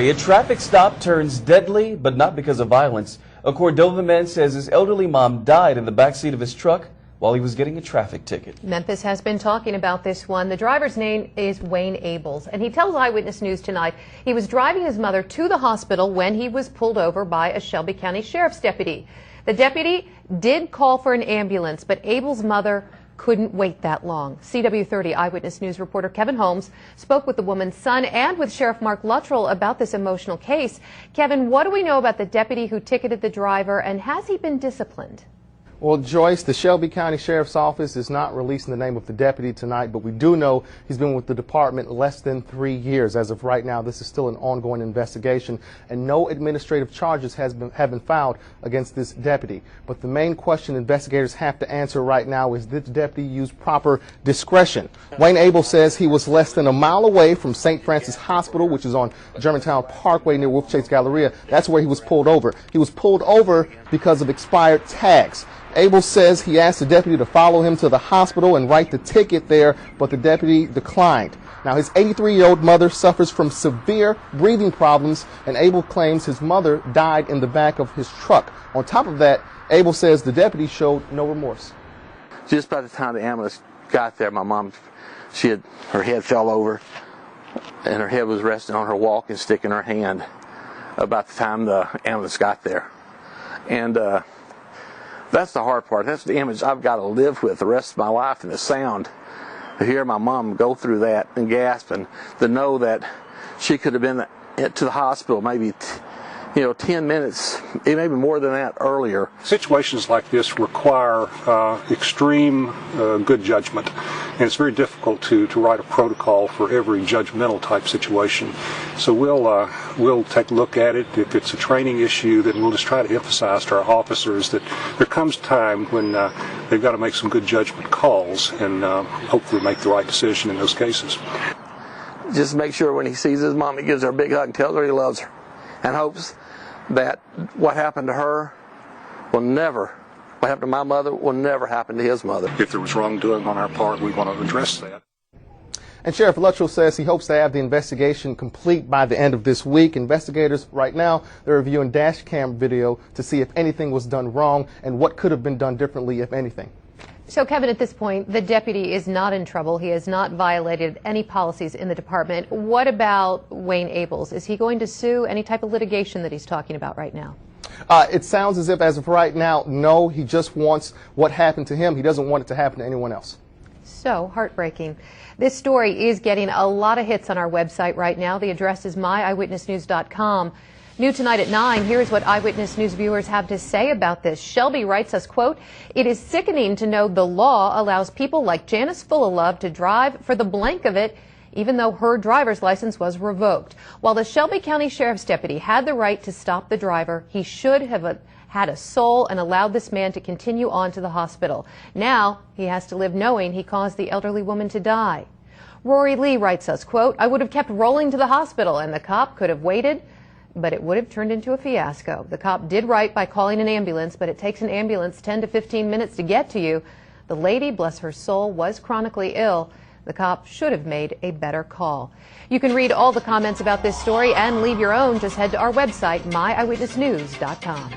A traffic stop turns deadly, but not because of violence. A Cordova man says his elderly mom died in the backseat of his truck while he was getting a traffic ticket. Memphis has been talking about this one. The driver's name is Wayne Abels, and he tells Eyewitness News tonight he was driving his mother to the hospital when he was pulled over by a Shelby County Sheriff's deputy. The deputy did call for an ambulance, but Abels' mother couldn't wait that long. CW30 Eyewitness News reporter Kevin Holmes spoke with the woman's son and with Sheriff Mark Luttrell about this emotional case. Kevin, what do we know about the deputy who ticketed the driver, and has he been disciplined? Well, Joyce, the Shelby County Sheriff's Office is not releasing the name of the deputy tonight, but we do know he's been with the department less than 3 years. As of right now, this is still an ongoing investigation, and no administrative charges have been filed against this deputy. But the main question investigators have to answer right now is, did the deputy use proper discretion? Wayne Abels says he was less than a mile away from St. Francis Hospital, which is on Germantown Parkway near Wolf Chase Galleria. That's where he was pulled over. He was pulled over because of expired tags. Abels says he asked the deputy to follow him to the hospital and write the ticket there, but the deputy declined. Now, his 83-year-old mother suffers from severe breathing problems, and Abels claims his mother died in the back of his truck. On top of that, Abels says the deputy showed no remorse. Just by the time the ambulance got there, my mom, her head fell over, and her head was resting on her walking stick in her hand about the time the ambulance got there. And that's the hard part. That's the image I've got to live with the rest of my life, and the sound to hear my mom go through that and gasp, and to know that she could have been to the hospital maybe 10 minutes, maybe more than that earlier. Situations like this require extreme good judgment, and it's very difficult to write a protocol for every judgmental type situation. So we'll take a look at it. If it's a training issue, then we'll just try to emphasize to our officers that there comes a time when they've got to make some good judgment calls, and hopefully make the right decision in those cases. Just make sure when he sees his mom, he gives her a big hug and tells her he loves her, and hopes that what happened to her what happened to my mother will never happen to his mother. If there was wrongdoing on our part, we want to address that. And Sheriff Luttrell says he hopes to have the investigation complete by the end of this week. Investigators right now, they're reviewing dash cam video to see if anything was done wrong and what could have been done differently, if anything. So, Kevin, at this point, the deputy is not in trouble. He has not violated any policies in the department. What about Wayne Abels? Is he going to sue? Any type of litigation that he's talking about right now? It sounds as if, as of right now, no. He just wants what happened to him. He doesn't want it to happen to anyone else. So heartbreaking. This story is getting a lot of hits on our website right now. The address is myeyewitnessnews.com. New tonight at 9, here's what Eyewitness News viewers have to say about this. Shelby writes us, quote, "It is sickening to know the law allows people like Janice Fullalove to drive for the blank of it, even though her driver's license was revoked. While the Shelby County Sheriff's deputy had the right to stop the driver, he should have had a soul and allowed this man to continue on to the hospital. Now he has to live knowing he caused the elderly woman to die." Rory Lee writes us, quote, "I would have kept rolling to the hospital and the cop could have waited, but it would have turned into a fiasco. The cop did right by calling an ambulance, but it takes an ambulance 10 to 15 minutes to get to you. The lady, bless her soul, was chronically ill. The cop should have made a better call." You can read all the comments about this story and leave your own. Just head to our website, myeyewitnessnews.com.